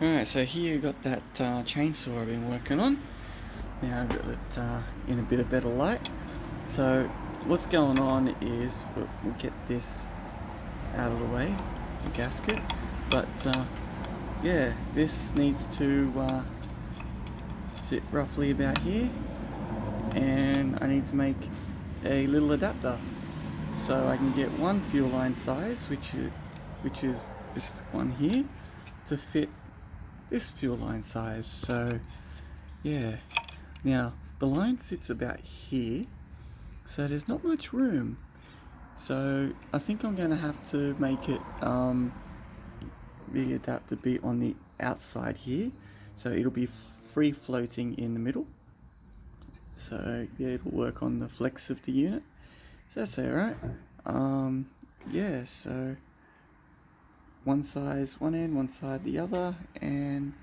Alright, so here you got that chainsaw I've been working on. Now I've got it in a bit of better light. So what's going on is we'll get this out of the way, the gasket. But yeah, this needs to sit roughly about here, and I need to make a little adapter so I can get one fuel line size, which is this one here, to fit this fuel line size. So yeah, now the line sits about here, so there's not much room. So I think I'm going to have to make it the adapter be on the outside here, so it'll be free floating in the middle. So yeah, it'll work on the flex of the unit. So that's alright. Yeah, so one size one end, one side the other, and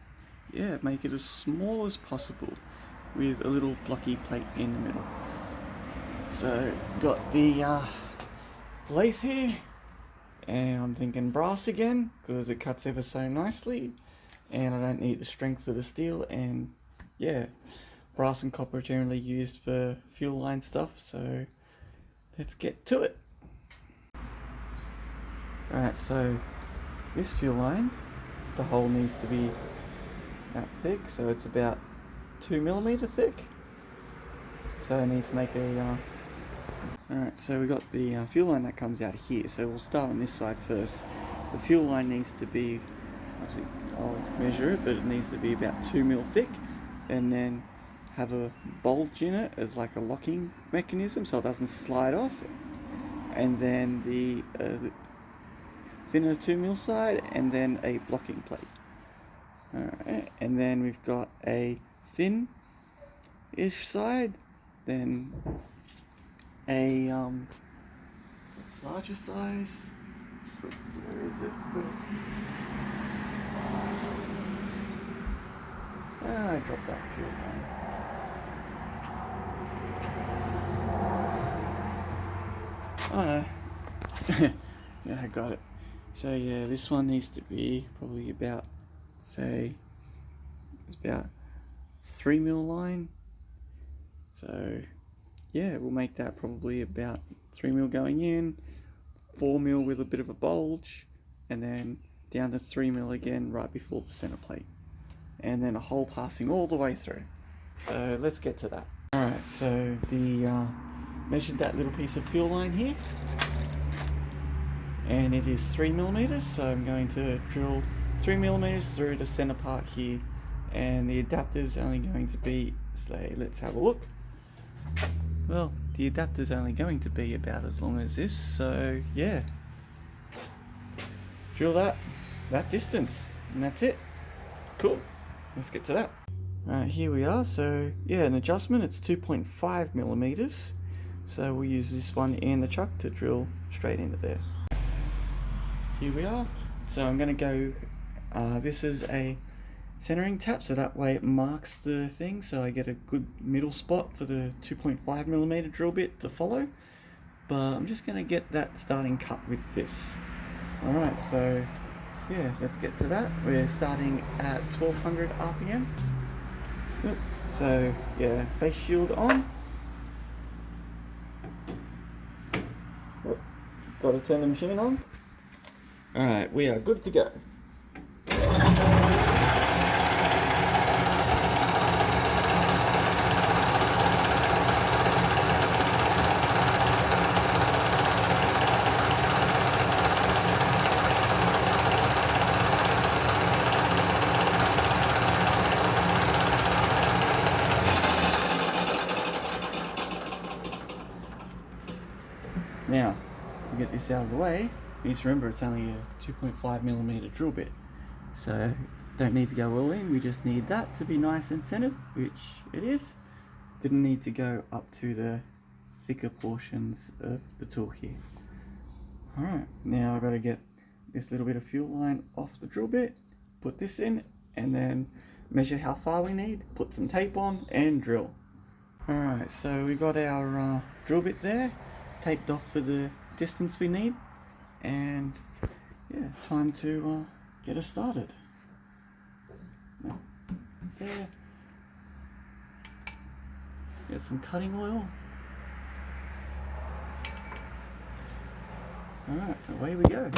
yeah, make it as small as possible with a little blocky plate in the middle. So got the lathe here, and I'm thinking brass again because it cuts ever so nicely, and I don't need the strength of the steel. And yeah, brass and copper are generally used for fuel line stuff, so let's get to it. Right, so this fuel line, the hole needs to be that thick, so it's about 2mm thick. So I need to make a alright, so we got the fuel line that comes out here, so we'll start on this side first. The fuel line needs to be, actually I'll measure it, but it needs to be about 2mm thick, and then have a bulge in it as like a locking mechanism so it doesn't slide off, and then the thinner 2mm side, and then a blocking plate. Alright, and then we've got a thin-ish side, then a larger size. Where is it? I dropped that fuel line. Oh no. Yeah, I got it. So yeah, this one needs to be probably about, say, it's about 3mm line. So yeah, we'll make that probably about 3mm going in, 4mm with a bit of a bulge, and then down to 3mm again right before the center plate, and then a hole passing all the way through. So let's get to that. Alright, so the measured that little piece of fuel line here, and it is 3mm, so I'm going to drill 3mm through the center part here, and the adapter is only going to be, say, let's have a look. Well, the adapter is only going to be about as long as this, so yeah, drill that distance, and that's it. Cool, let's get to that. Alright, here we are. So yeah, an adjustment, it's 2.5mm, so we'll use this one in the chuck to drill straight into there. Here we are. So I'm going to go, this is a centering tap, so that way it marks the thing, so I get a good middle spot for the 2.5mm drill bit to follow. But I'm just going to get that starting cut with this. Alright, so yeah, let's get to that. We're starting at 1200 RPM. So yeah, face shield on. Got to turn the machine on. Alright, we are good to go. Now, to get this out of the way, you need to remember it's only a 2.5mm drill bit, so don't need to go all in, we just need that to be nice and centered, which it is. Didn't need to go up to the thicker portions of the tool here. Alright, now I've got to get this little bit of fuel line off the drill bit, put this in, and then measure how far we need, put some tape on, and drill. Alright, so we got our drill bit there, taped off for the distance we need, and yeah, time to get us started. there. Get some cutting oil. Alright, away we go.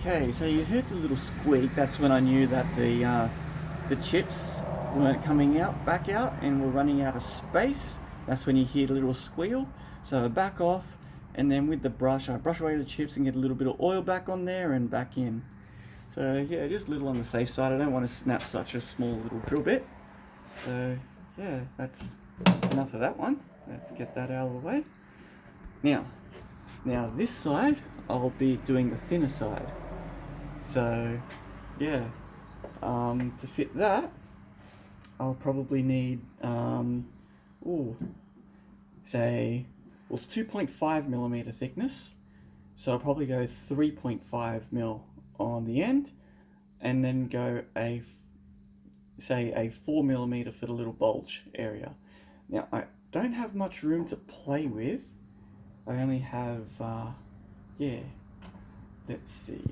Okay, so you heard the little squeak. That's when I knew that the chips weren't coming out, back out, and were running out of space. That's when you hear the little squeal. So I back off, and then with the brush, I brush away the chips and get a little bit of oil back on there and back in. So yeah, just a little on the safe side. I don't want to snap such a small little drill bit. So yeah, that's enough of that one. Let's get that out of the way. Now this side, I'll be doing the thinner side. So yeah, to fit that, I'll probably need, say, well, it's 2.5 millimeter thickness, so I'll probably go 3.5 mil on the end, and then go say a 4 millimeter for the little bulge area. Now I don't have much room to play with. I only have, yeah, let's see.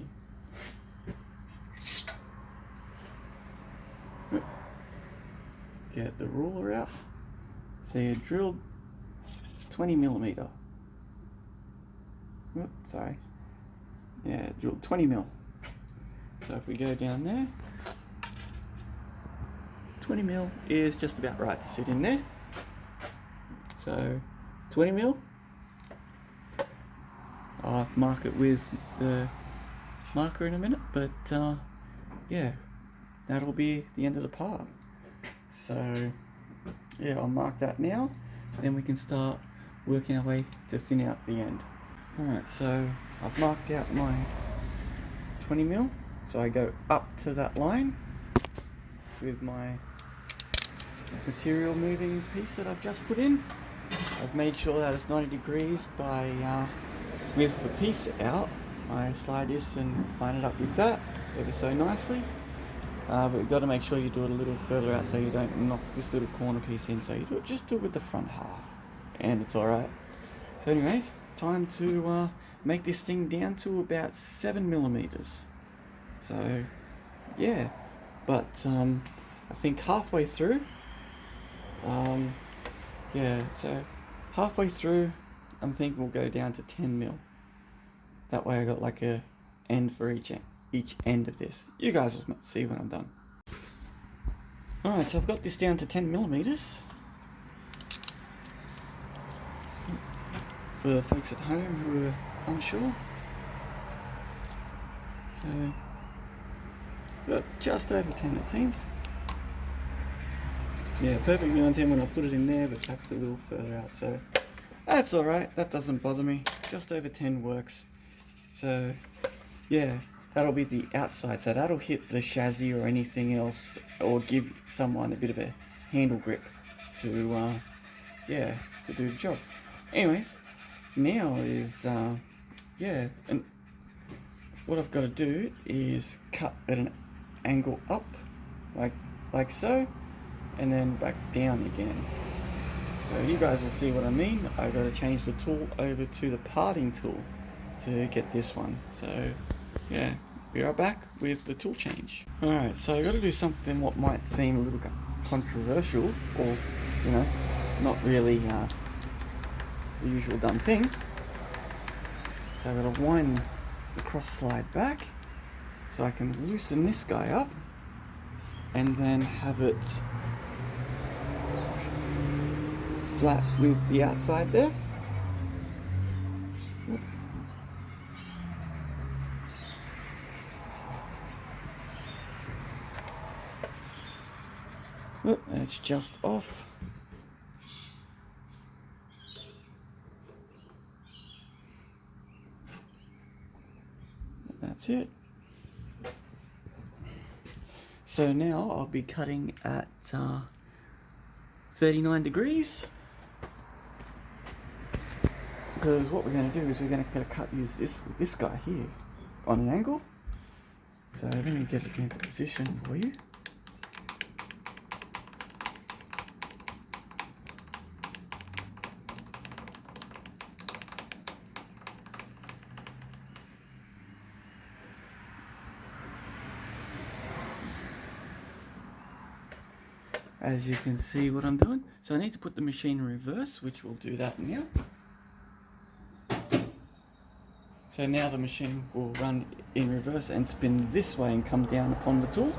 Get the ruler out. So you drilled 20 millimeter. Sorry. Yeah, drilled 20 mil. So if we go down there, 20 mil is just about right to sit in there. So 20 mil. I'll mark it with the marker in a minute, but yeah, that'll be the end of the part. So yeah, I'll mark that now, then we can start working our way to thin out the end. Alright, so I've marked out my 20 mil, so I go up to that line with my material moving piece that I've just put in. I've made sure that it's 90 degrees by with the piece out. I slide this and line it up with that ever so nicely. But you've got to make sure you do it a little further out so you don't knock this little corner piece in. So you just do it with the front half, and it's alright. So anyways, time to make this thing down to about 7 millimeters. So yeah, but I think halfway through, yeah, so halfway through, I'm thinking we'll go down to 10 mil. That way I got like a end for each end of this. You guys will see when I'm done. Alright, so I've got this down to 10 millimeters. For the folks at home who are unsure. So, got just over 10 it seems. Yeah, perfectly on 10 when I put it in there, but that's a little further out, so that's alright, that doesn't bother me. Just over 10 works. So, yeah, that'll be the outside, so that'll hit the chassis or anything else, or give someone a bit of a handle grip to, yeah, to do the job. Anyways, now is, yeah, and what I've got to do is cut at an angle up, like so, and then back down again. So you guys will see what I mean. I've got to change the tool over to the parting tool to get this one. So yeah, be right back with the tool change. Alright, so I've got to do something what might seem a little controversial, or you know, not really the usual done thing. So I've got to wind the cross slide back so I can loosen this guy up and then have it flat with the outside there. Oh, that's just off. That's it. So now I'll be cutting at 39 degrees, because what we're going to do is we're going to use this guy here on an angle. So let me get it into position for you. As you can see what I'm doing. So I need to put the machine in reverse, which will do that now. So now the machine will run in reverse and spin this way and come down upon the tool.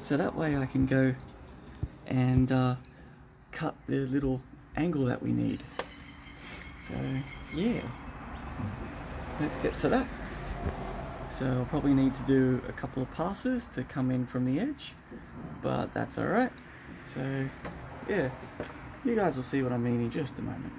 So that way I can go and cut the little angle that we need. So yeah, let's get to that. So I'll probably need to do a couple of passes to come in from the edge, but that's alright. So yeah, you guys will see what I mean in just a moment.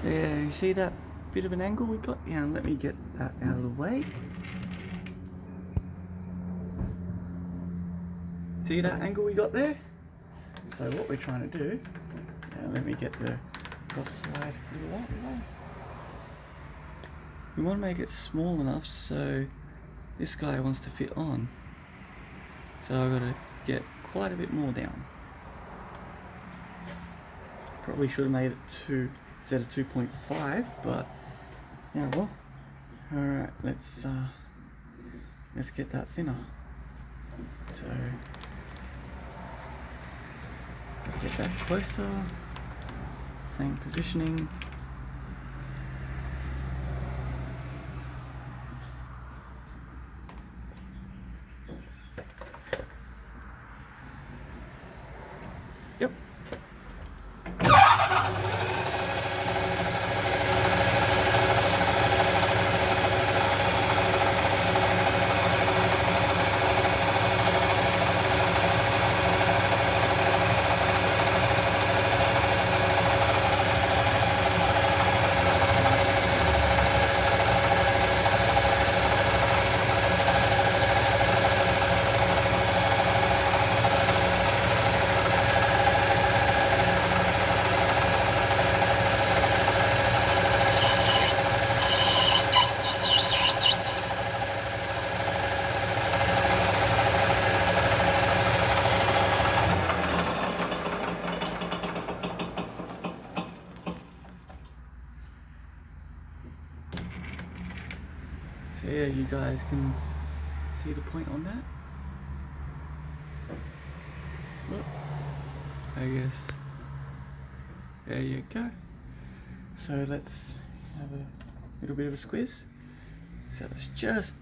Yeah, you see that bit of an angle we got? Yeah, let me get that out of the way. See that angle we got there? So what we're trying to do, now let me get the cross slide a little out of the way. We want to make it small enough so this guy wants to fit on. So I've got to get quite a bit more down. Probably should have made it 2 instead of 2.5, but yeah, well. Alright, let's get that thinner. So gotta get that closer. Same positioning. Yep. So yeah, you guys can see the point on that. Well, I guess there you go. So let's have a little bit of a squeeze. So it's just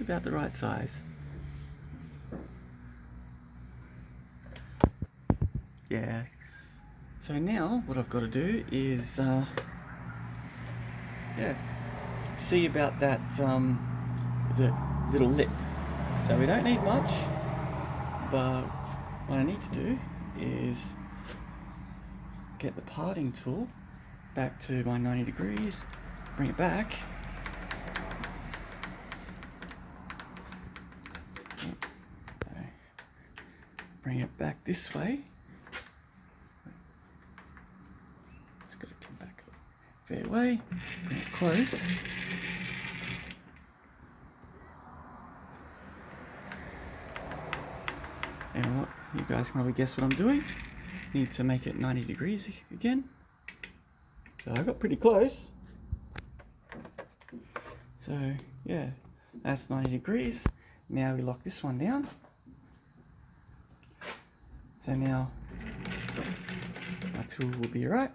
about the right size. Yeah. So now what I've got to do is see about that the little lip. So we don't need much, but what I need to do is get the parting tool back to my 90 degrees, bring it back. Bring it back this way. It's got to come back a fair way. Bring it close. And what you guys can probably guess what I'm doing. Need to make it 90 degrees again. So I got pretty close. So yeah, that's 90 degrees. Now we lock this one down. So now my tool will be right.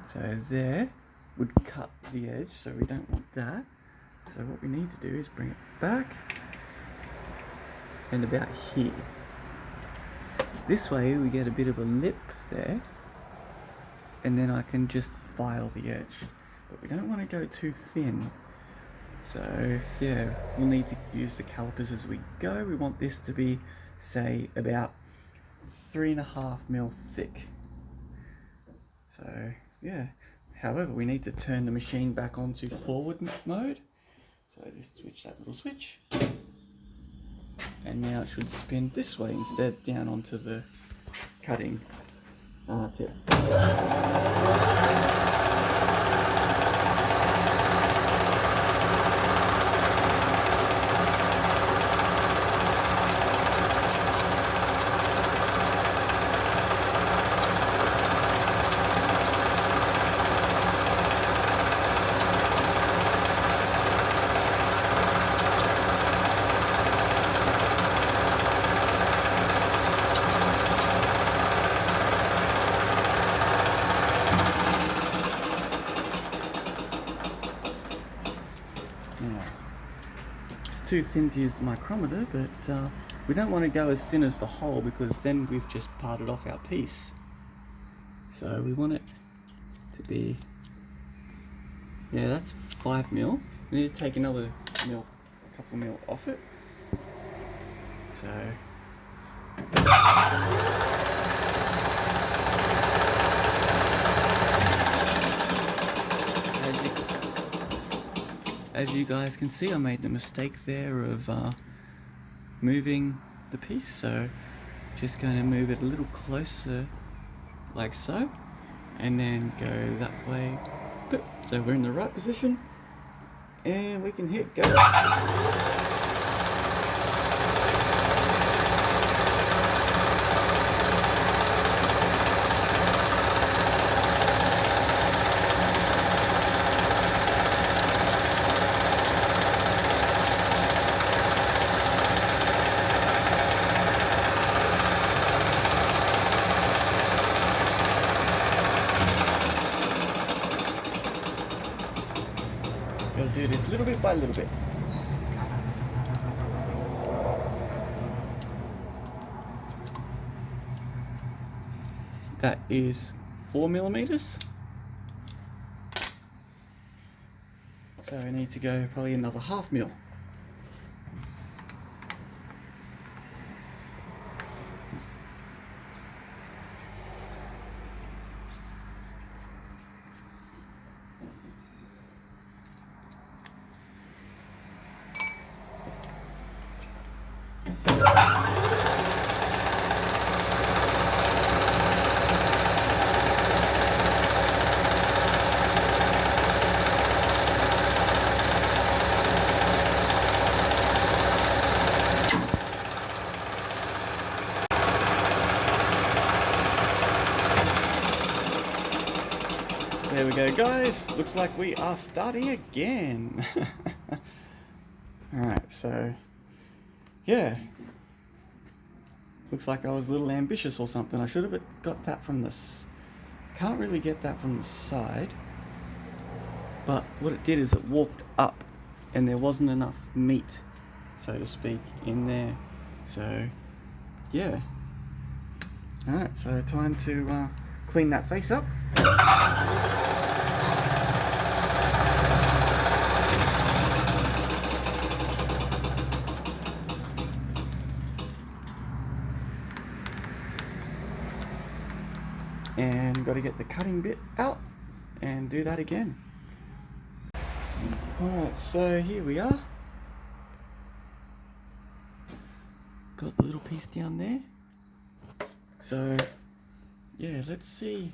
So there would cut the edge, so we don't want that. So what we need to do is bring it back and about here. This way we get a bit of a lip there, and then I can just file the edge. But we don't want to go too thin. So yeah, we'll need to use the calipers as we go. We want this to be, say, about 3.5 mil thick. So yeah, however, we need to turn the machine back onto forward mode. So just switch that little switch. And now it should spin this way instead, down onto the cutting tip. Too thin to use the micrometer, but we don't want to go as thin as the hole, because then we've just parted off our piece. So we want it to be, yeah, that's 5 mil. We need to take another mil, a couple mil off it. So as you guys can see, I made the mistake there of moving the piece, so just going to move it a little closer like so, and then go that way. So we're in the right position and we can hit go. Gotta do this little bit by little bit. That is 4 millimeters. So we need to go probably another 0.5 mil. There we go, guys. Looks like we are starting again. Alright, so yeah. Looks like I was a little ambitious or something. I should have got that from this. Can't really get that from the side. But what it did is it walked up and there wasn't enough meat, so to speak, in there. So yeah. Alright, so time to clean that face up. And got to get the cutting bit out and do that again. Alright, so here we are. Got the little piece down there. So yeah, let's see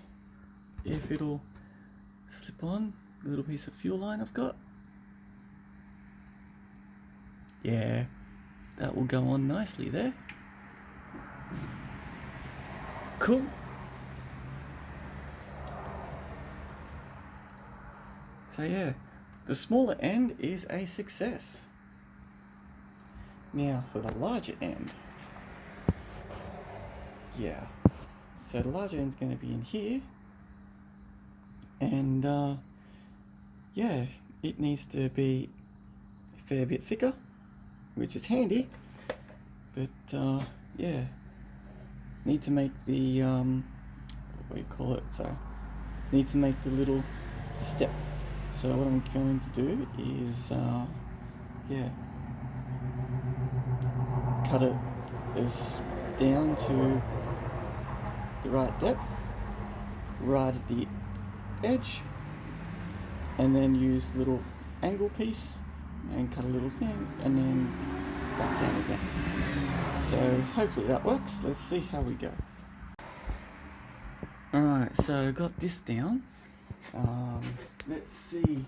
if it'll slip on the little piece of fuel line I've got. Yeah, that will go on nicely there. Cool. So yeah, the smaller end is a success. Now for the larger end. Yeah, so the larger end's going to be in here. And yeah, it needs to be a fair bit thicker, which is handy. But yeah, need to make the, what do you call it? So, need to make the little step. So what I'm going to do is, yeah, cut it as down to the right depth, right at the edge, and then use little angle piece and cut a little thing, and then back down again. So hopefully that works. Let's see how we go. Alright, so I got this down. Let's see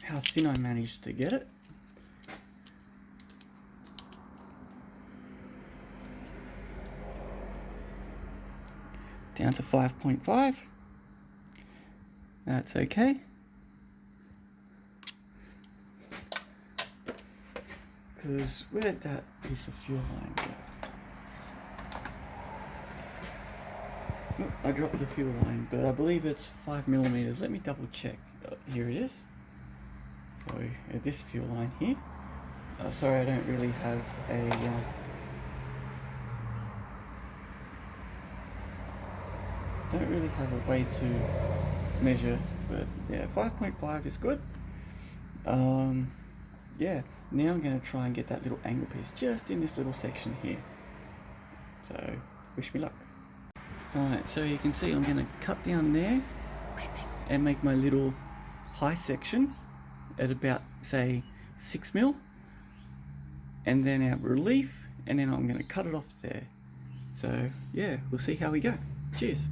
how thin I managed to get it. Down to 5.5. That's okay. Because where did that piece of fuel line go? Oh, I dropped the fuel line, but I believe it's 5mm. Let me double check. Here it is. So this fuel line here. Sorry, I don't really have a way to measure, but yeah, 5.5 is good. Yeah, now I'm going to try and get that little angle piece just in this little section here. So, wish me luck. Alright, so you can see I'm going to cut down there and make my little high section at about, say, 6mm, and then our relief, and then I'm going to cut it off there. So yeah, we'll see how we go. Cheers.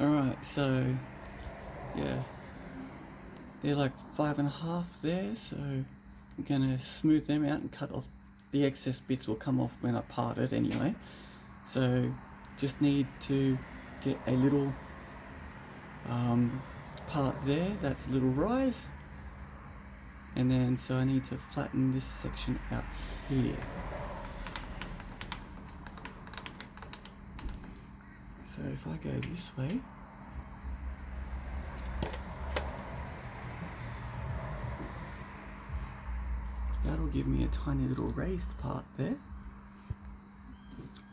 Alright, so yeah, they're like 5.5 there, so I'm gonna smooth them out and cut off the excess bits. Will come off when I part it anyway. So just need to get a little part there, that's a little rise. And then, so I need to flatten this section out here. So if I go this way, that'll give me a tiny little raised part there.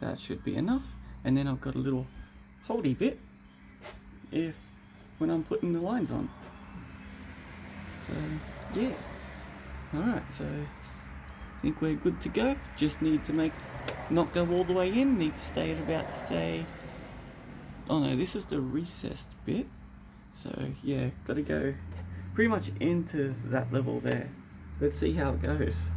That should be enough. And then I've got a little holdy bit when I'm putting the lines on. So yeah. Alright, so I think we're good to go. Just need to not go all the way in, need to stay at about, say, oh no, this is the recessed bit. So yeah, gotta go pretty much into that level there. Let's see how it goes.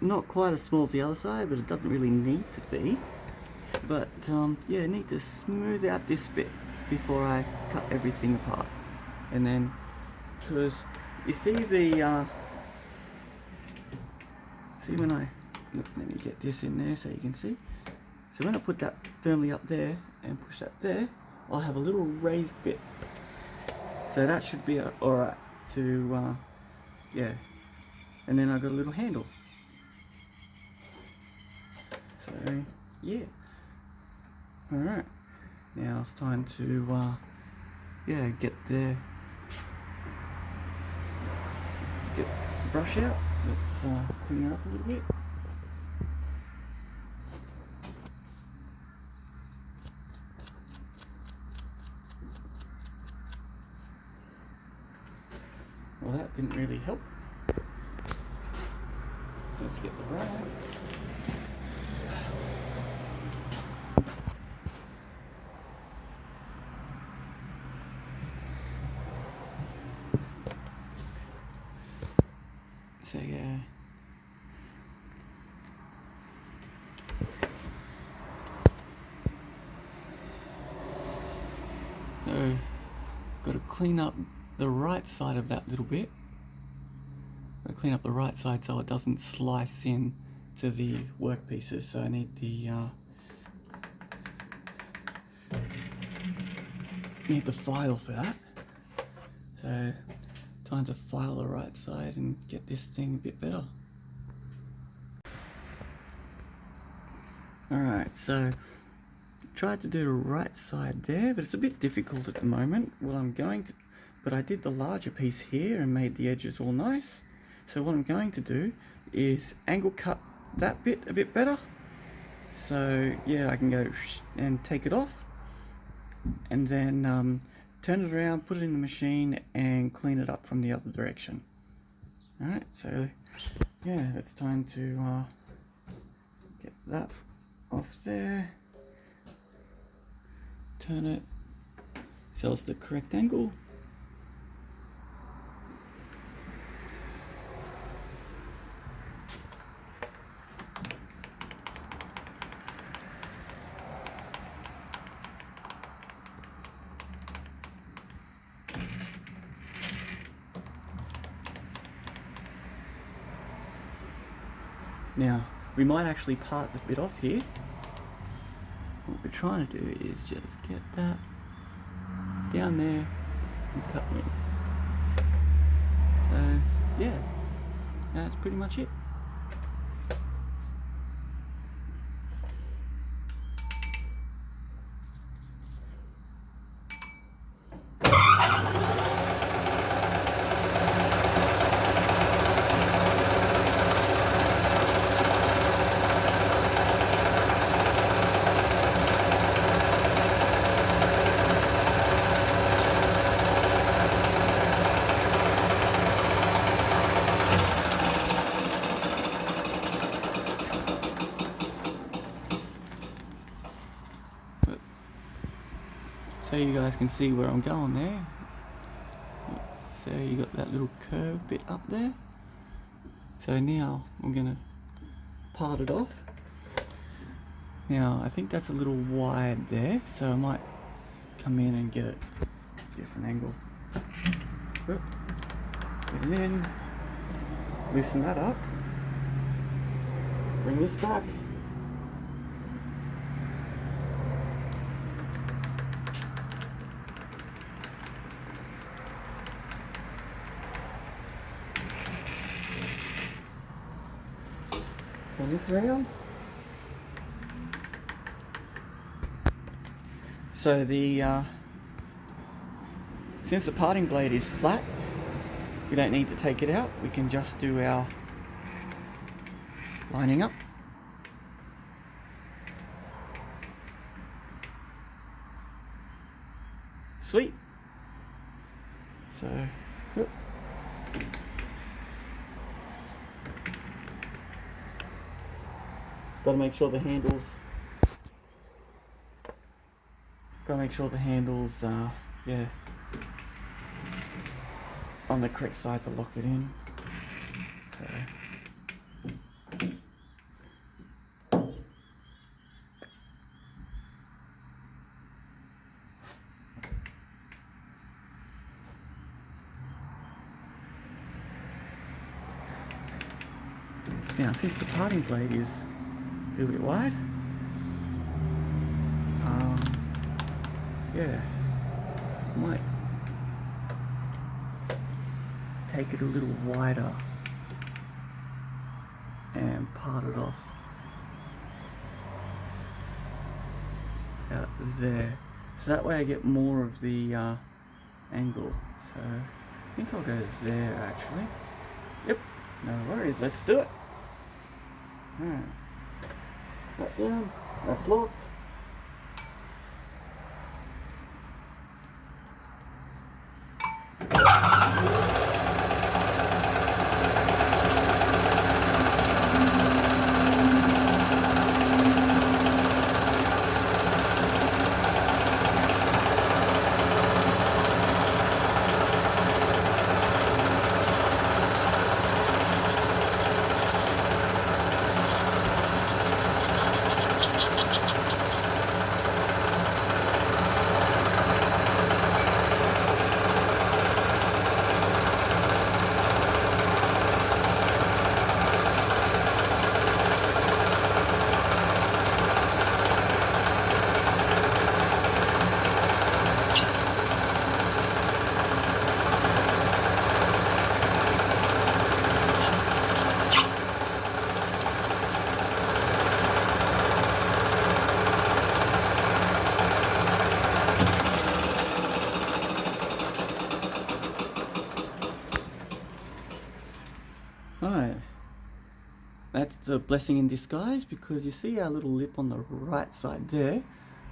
Not quite as small as the other side, but it doesn't really need to be. But yeah, I need to smooth out this bit before I cut everything apart. And then, because you see see when let me get this in there so you can see. So when I put that firmly up there and push that there, I'll have a little raised bit. So that should be alright to, yeah. And then I've got a little handle. So yeah, all right. Now it's time to yeah, get the brush out. Let's clean her up a little bit. Well, that didn't really help. Let's get the rag. So yeah. So got to clean up the right side of that little bit. Got to clean up the right side so it doesn't slice in to the workpieces. So I need the file for that. So time to file the right side and get this thing a bit better. Alright, so tried to do the right side there, but it's a bit difficult at the moment. But I did the larger piece here and made the edges all nice. So what I'm going to do is angle cut that bit a bit better. So yeah, I can go and take it off and then turn it around, put it in the machine and clean it up from the other direction. Alright, so yeah, it's time to get that off there. Turn it so it's the correct angle. Now, we might actually part the bit off here. What we're trying to do is just get that down there and cut in. So, yeah, that's pretty much it. so you guys can see where I'm going there. So you got that little curve bit up there. So now I'm gonna part it off. Now I think that's a little wide there, so I might come in and get a different angle. Get it in, loosen that up, bring this back. Turn this around. So since the parting blade is flat, we don't need to take it out. We can just do our lining up. Sweet. So, whoop. Got to make sure the handles. Yeah, on the correct side to lock it in. So. Now, since the parting blade is a little bit wide, yeah, might take it a little wider and part it off out there, so that way I get more of the angle. So I think I'll go there actually. Yep, no worries, let's do it. Alright, that down, that's locked. Alright, that's the blessing in disguise, because you see our little lip on the right side there.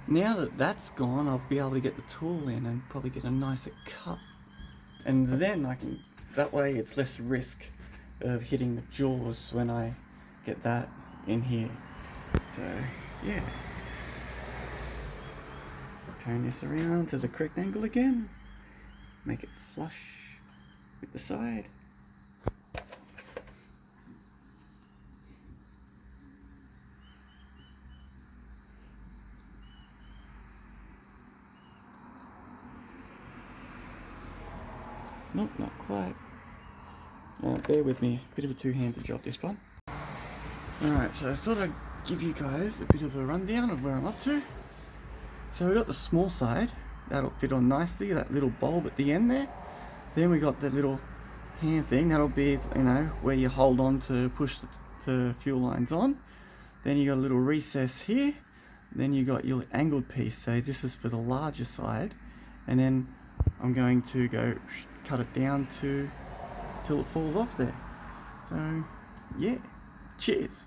Now that that's gone, I'll be able to get the tool in and probably get a nicer cut. And then I can, that way it's less risk of hitting the jaws when I get that in here. So, yeah. Turn this around to the correct angle again. Make it flush with the side. Nope, not quite. Bear with me, bit of a two-handed job this one. Alright, so I thought I'd give you guys a bit of a rundown of where I'm up to. So we got the small side, that'll fit on nicely, that little bulb at the end there. Then we got the little hand thing, that'll be, you know, where you hold on to push the fuel lines on. Then you got a little recess here. Then you got your angled piece, so this is for the larger side. And then I'm going to go cut it down till it falls off there. So yeah, cheers.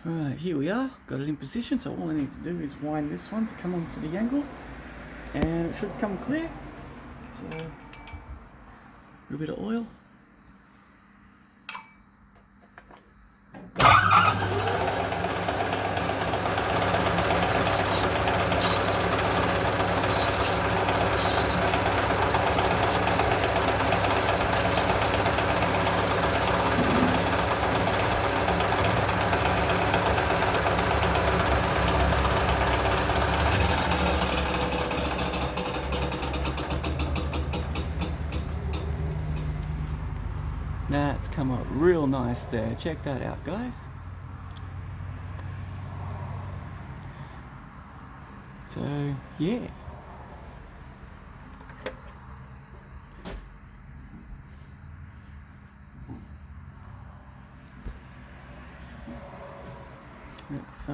Alright, here we are, got it in position, so all I need to do is wind this one to come onto the angle, and it should come clear. So a little bit of oil. That's come up real nice there. Check that out, guys. So, yeah. Let's,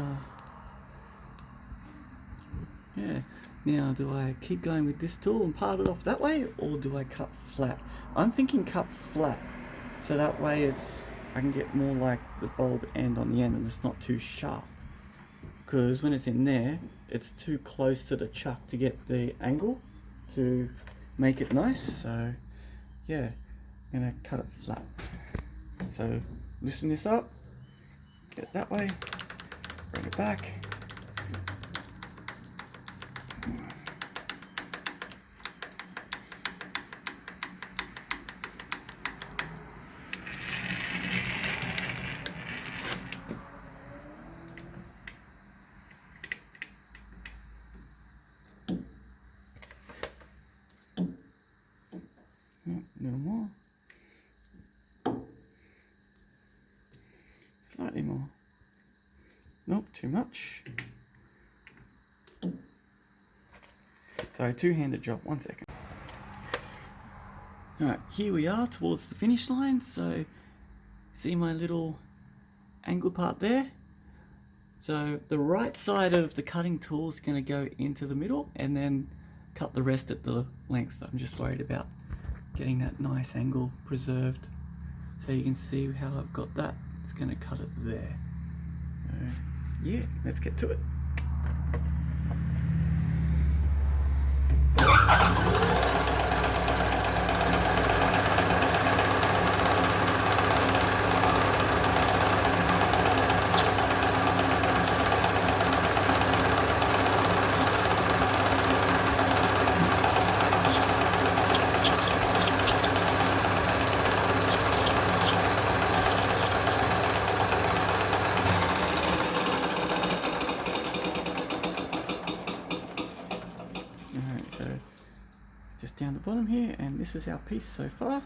yeah. Now, do I keep going with this tool and part it off that way, or do I cut flat? I'm thinking cut flat, so that way I can get more like the bulb end on the end and it's not too sharp. Because when it's in there, it's too close to the chuck to get the angle to make it nice. So, yeah, I'm gonna cut it flat. So, loosen this up, get it that way, bring it back. A little more. Slightly more. Nope, too much. Sorry, two-handed job, 1 second. Alright, here we are towards the finish line. So, see my little angle part there? So, the right side of the cutting tool is going to go into the middle and then cut the rest at the length. I'm just worried about getting that nice angle preserved. So you can see how I've got that. It's going to cut it there. Yeah, let's get to it. So it's just down the bottom here, and this is our piece so far.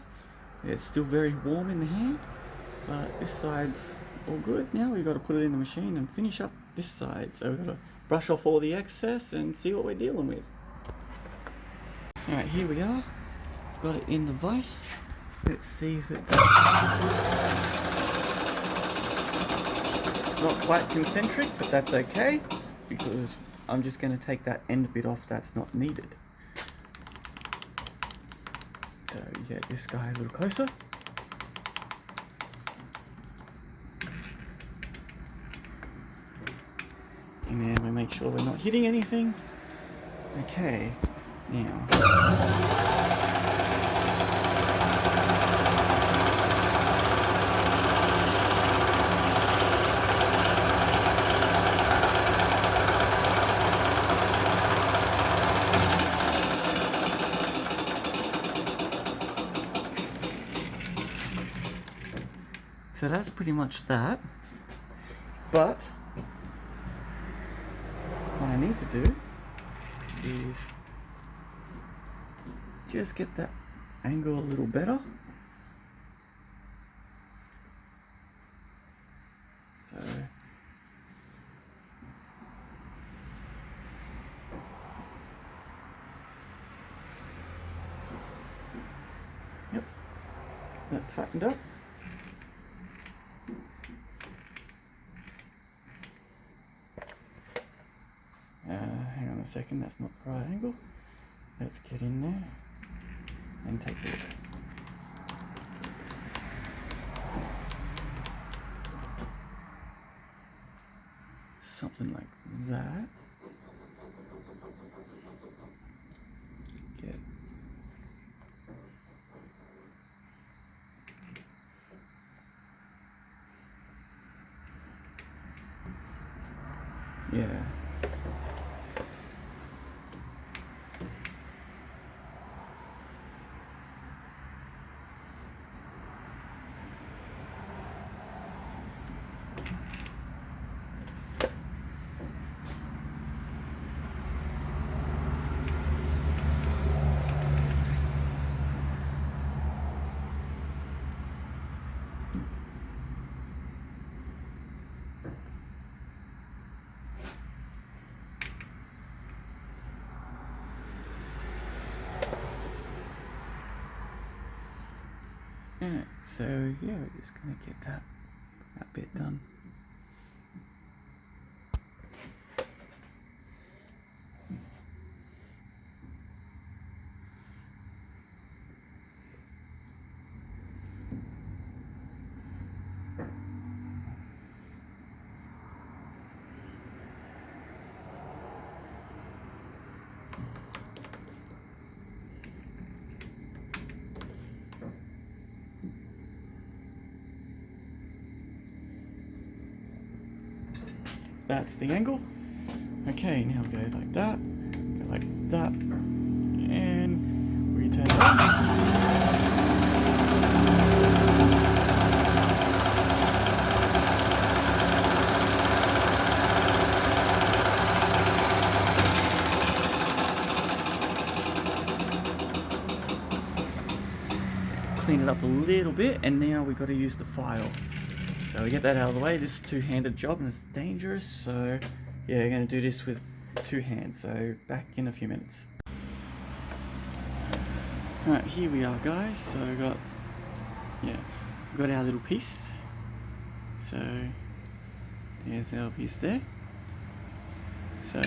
It's still very warm in the hand, but this side's all good. Now we've got to put it in the machine and finish up this side. So we've got to brush off all the excess and see what we're dealing with. Alright, here we are. I've got it in the vise. Let's see if it's not quite concentric, but that's okay, because I'm just going to take that end bit off that's not needed. So get this guy a little closer. And then we make sure we're not hitting anything. Okay, now. So that's pretty much that, but what I need to do is just get that angle a little better. So yep, that tightened up. Hang on a second, that's not the right angle. Let's get in there and take a look. Something like that. Get yeah. Yeah, so yeah, we're just gonna get that bit done. That's the angle. Okay, now go like that, go like that, and return it on. Clean it up a little bit, and now we've got to use the file. So we get that out of the way. This is a two-handed job and it's dangerous, so yeah, we're going to do this with two hands. So back in a few minutes. Alright, here we are, guys. So got our little piece. So there's our piece there. So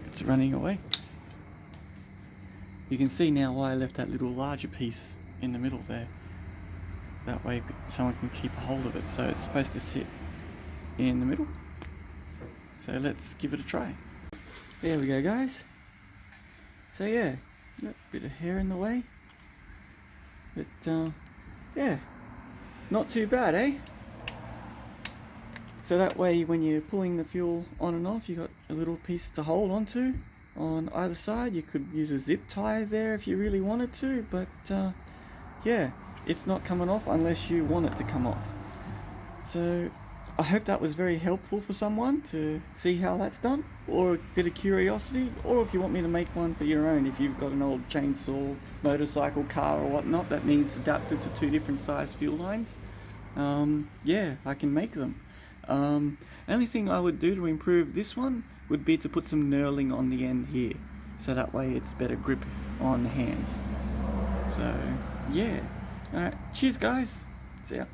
it's running away. You can see now why I left that little larger piece in the middle there. That way someone can keep a hold of it. So it's supposed to sit in the middle. So let's give it a try. There we go, guys. So yeah, a bit of hair in the way. But yeah, not too bad, eh? So that way when you're pulling the fuel on and off, you got a little piece to hold onto on either side. You could use a zip tie there if you really wanted to, but yeah, it's not coming off unless you want it to come off. So I hope that was very helpful for someone to see how that's done, or a bit of curiosity, or if you want me to make one for your own, if you've got an old chainsaw, motorcycle, car or whatnot that needs adapted to two different size fuel lines, yeah, I can make them. Only thing I would do to improve this one would be to put some knurling on the end here, so that way it's better grip on the hands. So yeah, alright, cheers guys, see ya.